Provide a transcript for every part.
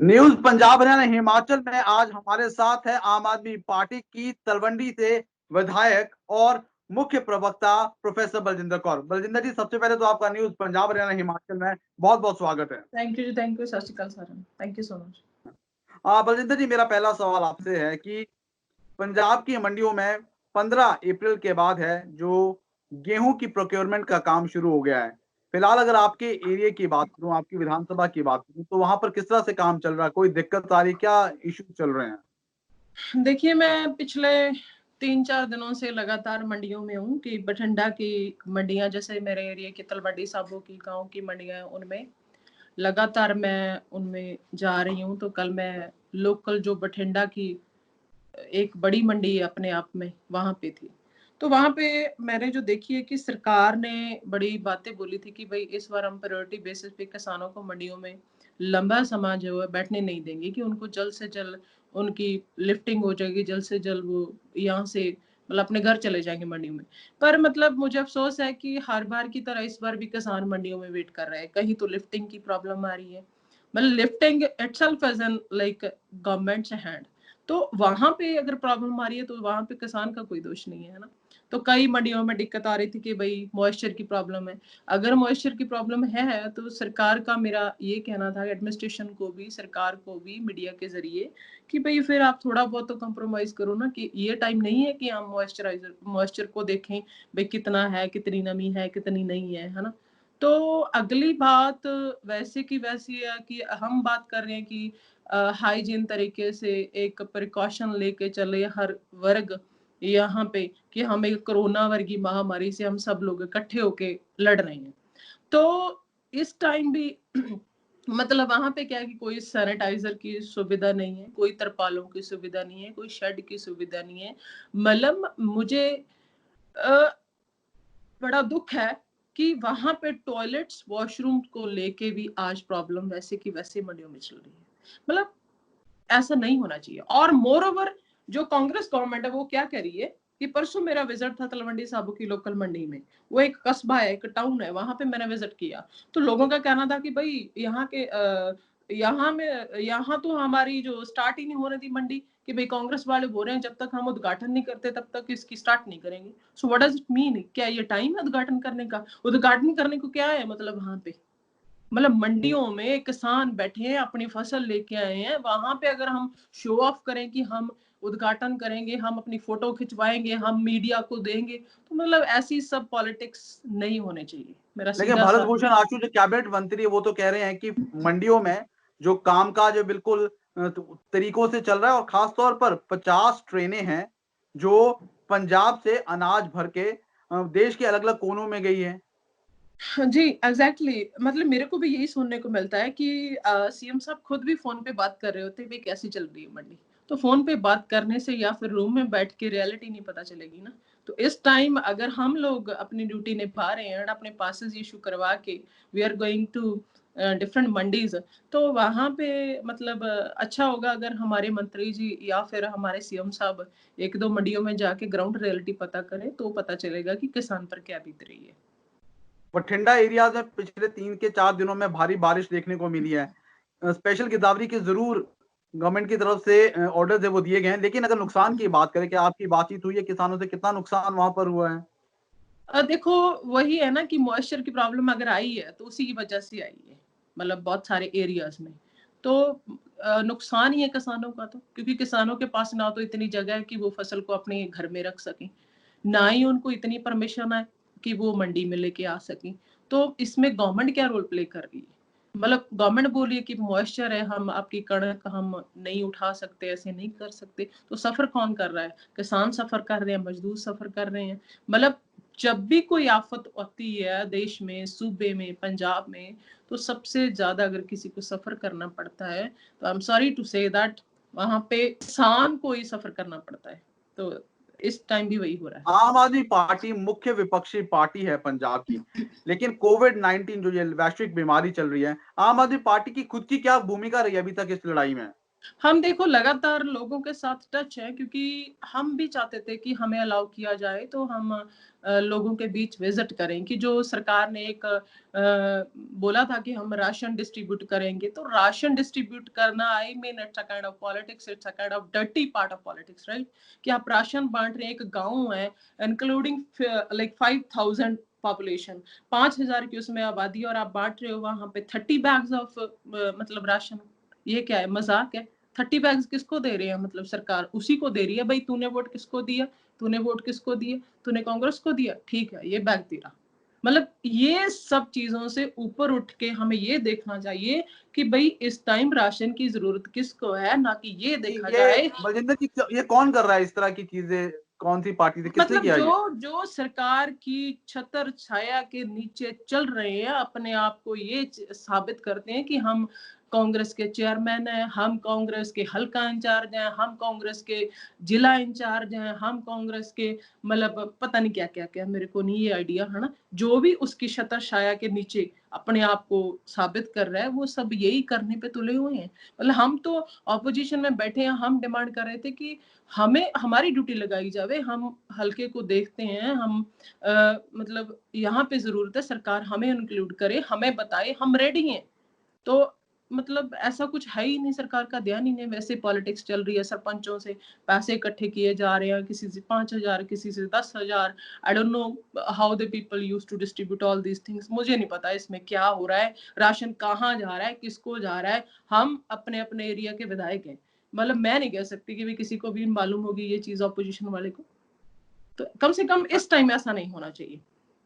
News Punjab Haryana Himachal में आज हमारे साथ है आम आदमी पार्टी की तलवंडी से विधायक और मुख्य प्रवक्ता प्रोफेसर बलजिंदर कौर। बलजिंदर जी, सबसे पहले तो आपका न्यूज पंजाब हरियाणा हिमाचल में बहुत बहुत स्वागत है। Thank you ji, thank you. सत श्री अकाल sir, thank you so much. Baljinder ji, मेरा पहला सवाल आपसे है कि पंजाब की मंडियों में 15 अप्रैल के बाद है जो गेहूं की प्रोक्योरमेंट का काम शुरू हो गया है। फिलहाल अगर आपके एरिया की बात करूं, आपकी विधानसभा की बात करूं, तो वहां पर किस तरह से काम चल रहा है? कोई दिक्कत आ रही, क्या इश्यू चल रहे हैं? देखिए, मैं पिछले 3-4 दिनों से लगातार मंडियों में हूँ कि बठिंडा की मंडियाँ, जैसे मेरे एरिया की तलवंडी साबो की गाँव की मंडियाँ हैं, उनमें लगातार मैं उनमें जा रही हूँ। तो कल मैं लोकल जो बठिंडा की एक बड़ी मंडी है अपने आप में, वहाँ पे थी। तो वहाँ पे मैंने जो देखी है कि सरकार ने बड़ी बातें बोली थी कि भाई इस बार हम प्रायोरिटी बेसिस पे किसानों को मंडियों में लंबा समय जो है बैठने नहीं देंगे, कि उनको जल्द से जल्द उनकी लिफ्टिंग हो जाएगी, जल्द से जल्द वो यहाँ से मतलब अपने घर चले जाएंगे मंडियों में। पर मतलब मुझे अफसोस है कि हर बार की तरह इस बार भी किसान मंडियों में वेट कर रहे हैं। कहीं तो लिफ्टिंग की प्रॉब्लम आ रही है, मतलब lifting itself as an like government's hand. तो वहां पे अगर प्रॉब्लम आ रही है तो वहां पे किसान का कोई दोष नहीं है ना। तो कई मंडियों में दिक्कत आ रही थी कि भाई मॉइस्चर की प्रॉब्लम है। अगर मॉइस्चर की प्रॉब्लम है तो सरकार का, मेरा ये कहना था एडमिनिस्ट्रेशन को भी, सरकार को भी, मीडिया के जरिए, कि भाई फिर आप थोड़ा बहुत तो कॉम्प्रोमाइज करो ना, कि ये टाइम नहीं है कि हम मॉइस्चर को देखें भाई कितना है, कितनी नमी है, कितनी नहीं है ना। तो अगली बात वैसे की वैसी है कि हम बात कर रहे हैं कि हाइजीन तरीके से एक प्रिकॉशन लेके चले हर वर्ग यहाँ पे, कि हम एक कोरोना वर्गी महामारी से हम सब लोग इकट्ठे होके लड़ रहे हैं। तो इस टाइम भी मतलब वहां पे क्या है कि कोई सैनिटाइजर की सुविधा नहीं है, कोई तरपालों की सुविधा नहीं है, कोई शेड की सुविधा नहीं है। मतलब मुझे बड़ा दुख है कि वहां पे टॉयलेट्स वॉशरूम को लेके भी आज प्रॉब्लम वैसे की वैसे मंडियों में चल रही है। मतलब ऐसा नहीं होना चाहिए। और मोर ओवर जो कांग्रेस गवर्नमेंट है वो क्या कह रही है कि परसों मेरा विजिट था तलवंडी साबो की लोकल मंडी में। वो एक कस्बा है, एक टाउन है, वहां पे मैंने विजिट किया। तो लोगों का कहना था कि भाई यहाँ के यहाँ तो हमारी जो स्टार्ट ही नहीं हो रही थी मंडी, कि भाई कांग्रेस वाले बोल रहे हैं जब तक हम उद्घाटन नहीं करते तब तक इसकी स्टार्ट नहीं करेंगे। So what does it mean? क्या ये टाइम है उद्घाटन करने का? उद्घाटन करने को क्या है मतलब वहां पे? मतलब मंडियों में किसान बैठे हैं, अपनी फसल लेके आए हैं, वहां पे अगर हम शो ऑफ करें कि हम उद्घाटन करेंगे, हम अपनी फोटो खिंचवाएंगे, हम मीडिया को देंगे, तो मतलब ऐसी सब पॉलिटिक्स नहीं होने चाहिए। मेरा लेकिन सीधा भारत सा भूषण आशु जो कैबिनेट मंत्री है वो तो कह रहे हैं कि मंडियों में जो कामकाज है बिल्कुल तरीकों से चल रहा है, और खास तौर पर 50 ट्रेनें हैं जो पंजाब से अनाज भर के देश के अलग अलग कोनों में गई है। जी, एग्ज़ैक्टली। मतलब मेरे को भी यही सुनने को मिलता है कि सीएम साहब खुद भी फ़ोन पे बात कर रहे होते हैं, भई कैसी चल रही है मंडी। तो फ़ोन पे बात करने से या फिर रूम में बैठ के रियलिटी नहीं पता चलेगी ना। तो इस टाइम अगर हम लोग अपनी ड्यूटी निभा रहे हैं और अपने पासेस इश्यू करवा के we are going to different mandis, तो वहाँ पे मतलब अच्छा होगा अगर हमारे मंत्री जी या फिर हमारे सीएम साहब 1-2 मंडियों में जाके ग्राउंड रियलिटी पता करें, तो पता चलेगा कि किसान पर क्या बीत रही है। बठिंडा एरियाज में पिछले 3 के 4 दिनों में भारी बारिश देखने को मिली है। स्पेशल गिरदावरी की जरूर गवर्नमेंट की तरफ से ऑर्डर है वो दिए गए हैं, लेकिन अगर नुकसान की बात करें, क्या आपकी बातचीत हुई है किसानों से? कितना नुकसान वहां पर हुआ है? देखो, वही है ना कि मॉइस्चर की प्रॉब्लम अगर आई है तो उसी की वजह से आई है, मतलब बहुत सारे एरियाज में। तो नुकसान ही है किसानों का, तो क्योंकि किसानों के पास ना तो इतनी जगह है कि वो फसल को अपने घर में रख सकें, ना ही उनको इतनी परमिशन है कि वो मंडी में लेके आ सकें। तो इसमें गवर्नमेंट क्या रोल प्ले कर रही है? मतलब गवर्नमेंट बोल रही है कि मॉइस्चर है, हम आपकी कणक हम नहीं उठा सकते, ऐसे नहीं कर सकते। तो सफर कौन कर रहा है? किसान सफर कर रहे हैं, मजदूर सफर कर रहे हैं। मतलब जब भी कोई आफत आती है देश में, सूबे में, पंजाब में, तो सबसे ज्यादा अगर किसी को सफर करना पड़ता है तो I am sorry to say that वहां पे किसान को ही सफर करना पड़ता है। तो इस टाइम भी वही हो रहा है। आम आदमी पार्टी मुख्य विपक्षी पार्टी है पंजाब की, लेकिन कोविड-19 जो ये वैश्विक बीमारी चल रही है, आम आदमी पार्टी की खुद की क्या भूमिका रही है अभी तक इस लड़ाई में? हम देखो लगातार लोगों के साथ टच है, क्योंकि हम भी चाहते थे कि हमें अलाउ किया जाए तो हम लोगों के बीच विजिट करें, कि जो सरकार ने एक बोला था कि हम राशन डिस्ट्रीब्यूट करेंगे, तो राशन डिस्ट्रीब्यूट करना, I mean it's a kind of politics, it's a kind of dirty part of politics, right? कि आप राशन बांट रहे हैं, एक गांव है इंक्लूडिंग लाइक 5000 पॉपुलेशन, 5000 की उसमें आबादी, और आप बांट रहे हो वहां पे 30 बैग्स ऑफ मतलब राशन। ये क्या है, मजाक है? 30 बैग्स किसको दे रहे हैं? मतलब सरकार उसी को दे रही है, भाई तूने वोट किसको दिया, तूने वोट किसको दिया, तूने कांग्रेस को दिया, ठीक है ये बैग तेरा। मतलब ये सब चीजों से ऊपर उठ के हमें ये देखना चाहिए कि भाई इस टाइम राशन की जरूरत किसको है, ना कि ये देखा ये जाए। बलजिंदर जी, ये कौन कर रहा है इस तरह की चीजें? कौन सी पार्टी से, किसने मतलब किया जो ये? जो सरकार की छतर छाया के नीचे चल रहे हैं, अपने आप को ये साबित करते हैं कि हम कांग्रेस के चेयरमैन हैं, हम कांग्रेस के हल्का इंचार्ज हैं, हम कांग्रेस के जिला इंचार्ज हैं, हम कांग्रेस के मतलब पता नहीं क्या क्या क्या, मेरे को नहीं ये आइडिया है ना। जो भी उसकी छतर छाया के नीचे अपने आप को साबित कर रहा है, वो सब यही करने पे तुले हुए हैं। मतलब हम तो ऑपोजिशन में बैठे हैं, हम डिमांड कर रहे थे कि हमें हमारी ड्यूटी लगाई जावे, हम हल्के को देखते हैं, हम मतलब यहाँ पे जरूरत है सरकार हमें इंक्लूड करे, हमें बताए, हम रेडी हैं। तो मतलब ऐसा कुछ है ही नहीं, सरकार का ध्यान ही नहीं, वैसे पॉलिटिक्स चल रही है, सरपंचों से पैसे इकट्ठे किए जा रहे हैं, किसी से 5000, किसी से 10,000। I don't know how the people use to distribute all these things, मुझे नहीं पता इसमें क्या हो रहा है, राशन कहाँ जा रहा है, किसको जा रहा है। हम अपने अपने एरिया के विधायक हैं, मतलब मैं नहीं कह सकती कि भी किसी को भी मालूम होगी ये चीज ऑपोजिशन वाले को। तो कम से कम इस टाइम ऐसा नहीं होना चाहिए।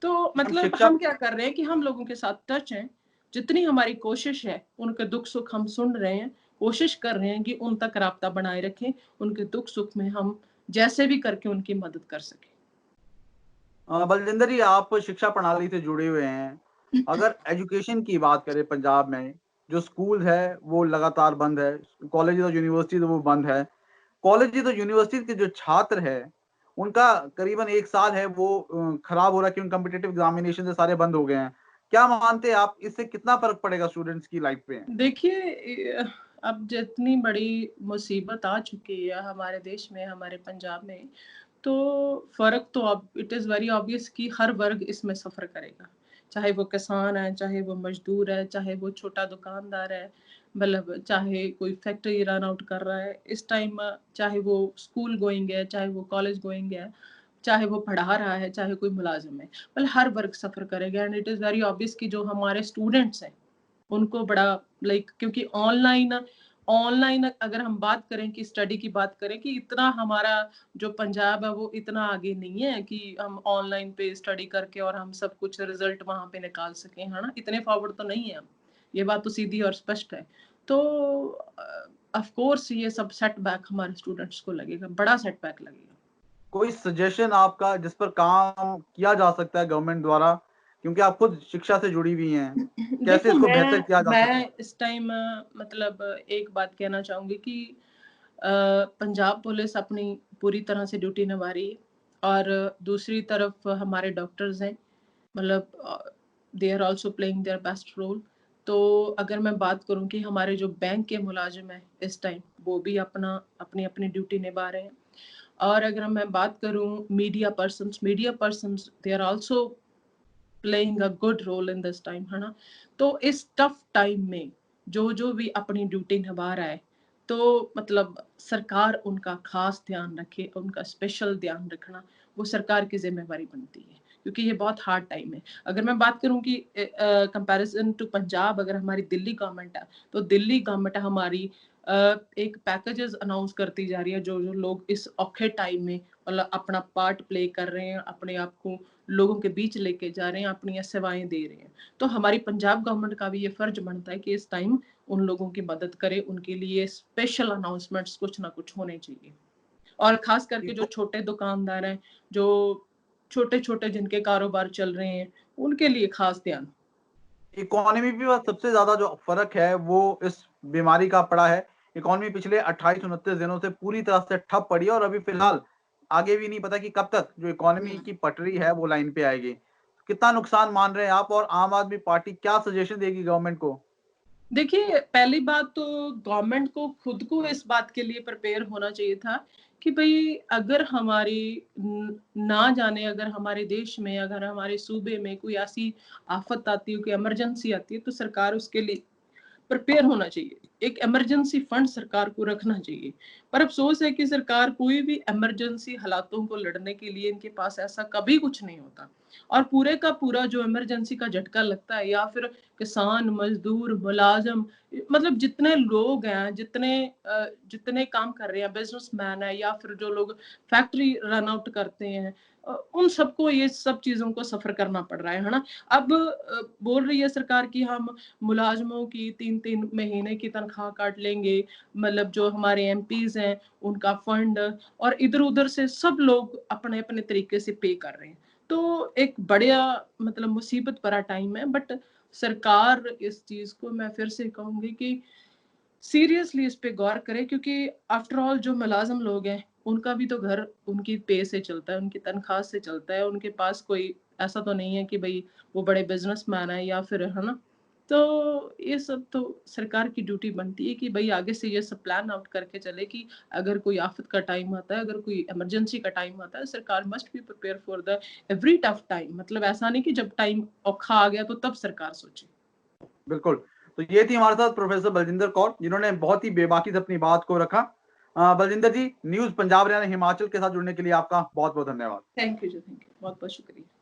तो मैम मतलब शिक्षा, हम क्या कर रहे हैं कि हम लोगों के साथ टच हैं, जितनी हमारी कोशिश है उनके दुख सुख हम सुन रहे हैं, कोशिश कर रहे हैं कि उन तक राब्ता बनाए रखें, उनके दुख सुख में हम जैसे भी करके उनकी मदद कर सकें। बलजिंदर जी, आप शिक्षा प्रणाली से जुड़े हुए हैं। अगर एजुकेशन की बात करें पंजाब में, जो स्कूल है वो लगातार बंद है, कॉलेजेस और यूनिवर्सिटीज वो बंद है। कॉलेजेस और यूनिवर्सिटीज के जो छात्र है, उनका करीबन 1 साल है वो खराब हो रहा है, क्योंकि कॉम्पिटिटिव एग्जामिनेशन से सारे बंद हो गए हैं। क्या मानते हैं आप, इससे कितना फ़र्क पड़ेगा स्टूडेंट्स की लाइफ पे? देखिए अब जितनी बड़ी मुसीबत आ चुकी है हमारे देश में, हमारे पंजाब में, तो फ़र्क तो अब इट इज़ वेरी ऑब्वियस कि हर वर्ग इसमें सफ़र करेगा। चाहे वो किसान है, चाहे वो मज़दूर है, चाहे वो छोटा दुकानदार है, मतलब चाहे कोई फैक्ट्री रन आउट कर रहा है इस टाइम, चाहे वो स्कूल गोइंग है, चाहे वो कॉलेज गोइंग है, चाहे वो पढ़ा रहा है, चाहे कोई मुलाज़िम है। मतलब हर वर्ग सफ़र करेगा, and it is very obvious कि जो हमारे स्टूडेंट्स हैं उनको बड़ा लाइक, क्योंकि ऑनलाइन ऑनलाइन अगर हम बात करें कि स्टडी की बात करें कि इतना हमारा जो पंजाब है वो इतना आगे नहीं है कि हम ऑनलाइन पे स्टडी करके और हम सब कुछ रिजल्ट वहां पे निकाल सकें, है ना? इतने फॉरवर्ड तो नहीं है हम, ये बात तो सीधी और स्पष्ट है। तो ऑफ कोर्स ये सब सेटबैक हमारे स्टूडेंट्स को लगेगा, बड़ा सेटबैक लगेगा। कोई सजेशन आपका जिस पर काम किया जा सकता है गवर्नमेंट द्वारा? क्योंकि आप खुद शिक्षा से जुड़ी हुई हैं। कैसे देखो इसको बेहतर किया जा सके? मैं इस टाइम मतलब एक बात कहना चाहूँगी कि पंजाब पुलिस अपनी पूरी तरह से ड्यूटी निभा रही है, और दूसरी तरफ हमारे डॉक्टर्स हैं, मतलब they are also playing their best role. तो अगर मैं बात करूँ कि हमारे जो बैंक के मुलाजिम हैं इस टाइम, वो भी अपनी ड्यूटी निभा रहे हैं। और अगर मैं बात करूँ media persons they are also playing a good role in this time, है ना? तो इस टफ टाइम में जो भी अपनी ड्यूटी निभा रहा है, तो मतलब सरकार उनका खास ध्यान रखे, उनका स्पेशल ध्यान रखना वो सरकार की जिम्मेवारी बनती है, क्योंकि ये बहुत हार्ड टाइम है। अगर मैं बात करूं कि कंपैरिजन टू पंजाब, अगर हमारी दिल्ली गवर्नमेंट है, तो दिल्ली गवर्नमेंट हमारी एक पैकेजेस अनाउंस करती जा रही है, जो जो लोग इस औखे टाइम में मतलब अपना पार्ट प्ले कर रहे हैं, अपने आप को लोगों के बीच लेके जा रहे हैं, अपनी सेवाएं दे रहे हैं। तो हमारी पंजाब गवर्नमेंट का भी ये फर्ज बनता है कि इस टाइम उन लोगों की मदद करे, उनके लिए स्पेशल अनाउंसमेंट्स कुछ ना कुछ होने चाहिए। और खास करके जो छोटे दुकानदार हैं, जो छोटे-छोटे जिनके कारोबार चल रहे हैं, उनके लिए खास ध्यान। इकोनॉमी पे बस सबसे ज़्यादा जो फ़र्क है वो इस बीमारी का पड़ा है। इकोनॉमी पिछले 28-29 दिनों से पूरी तरह से ठप पड़ी है, और अभी फ़िलहाल आगे भी नहीं पता कि कब तक जो इकोनॉमी की पटरी है वो लाइन पे आएगी। कितना नुकसान मान रहे हैं आप, और आम आदमी पार्टी क्या सजेशन देगी गवर्नमेंट को? देखिए, पहली बात तो गवर्नमेंट को खुद को इस बात के लिए प्रिपेयर होना चाहिए था कि भई अगर हमारी ना जाने अगर हमारे देश में, अगर हमारे सूबे में कोई ऐसी आफ़त आती है, कोई इमरजेंसी आती है, तो सरकार उसके लिए प्रिपेयर होना चाहिए। एक इमरजेंसी फंड सरकार को रखना चाहिए। पर अफ़सोस है कि सरकार कोई भी इमरजेंसी हालातों को लड़ने के लिए इनके पास ऐसा कभी कुछ नहीं होता। और पूरे का पूरा जो इमरजेंसी का झटका लगता है या फिर किसान, मज़दूर, मुलाज़िम मतलब जितने लोग हैं, जितने काम कर रहे हैं, बिज़नेसमैन है या फिर जो लोग फैक्ट्री रन आउट करते हैं उन सबको ये सब चीज़ों को सफ़र करना पड़ रहा है ना? अब बोल रही है सरकार कि हम मुलाज़िमों की 3-3 महीने की तनख्वाह काट लेंगे, मतलब जो हमारे एमपीज़ हैं, उनका फंड और इधर-उधर से सब लोग अपने-अपने तरीके से पे कर रहे हैं। तो एक बढ़िया मतलब मुसीबत भरा टाइम है बट सरकार इस चीज़ को मैं फिर से कहूँगी कि सीरियसली इस पे गौर करे क्योंकि आफ्टर ऑल जो मुलाज़िम लोग हैं, उनका भी तो घर उनकी पे से चलता है, उनकी तनख्वाह से चलता है, उनके पास कोई ऐसा तो नहीं है कि भई वो बड़े बिज़नेसमैन हैं या फिर है ना? तो ये सब तो सरकार की ड्यूटी बनती है कि भई आगे से ये सब प्लान आउट करके चले कि अगर कोई आफ़त का टाइम आता है, अगर कोई इमरजेंसी का टाइम आता है, सरकार must be prepare for the every tough time मतलब ऐसा नहीं कि जब टाइम औखा आ गया तो तब सरकार सोचे। बिल्कुल। तो ये थी हमारे साथ प्रोफ़ेसर बलजिंदर कौर, जिन्होंने बहुत ही बेबाकी से अपनी बात को रखा। बलजिंदर जी, न्यूज़ पंजाब हरियाणा हिमाचल के साथ जुड़ने के लिए आपका बहुत-बहुत धन्यवाद। Thank you ji, thank you. बहुत-बहुत शुक्रिया।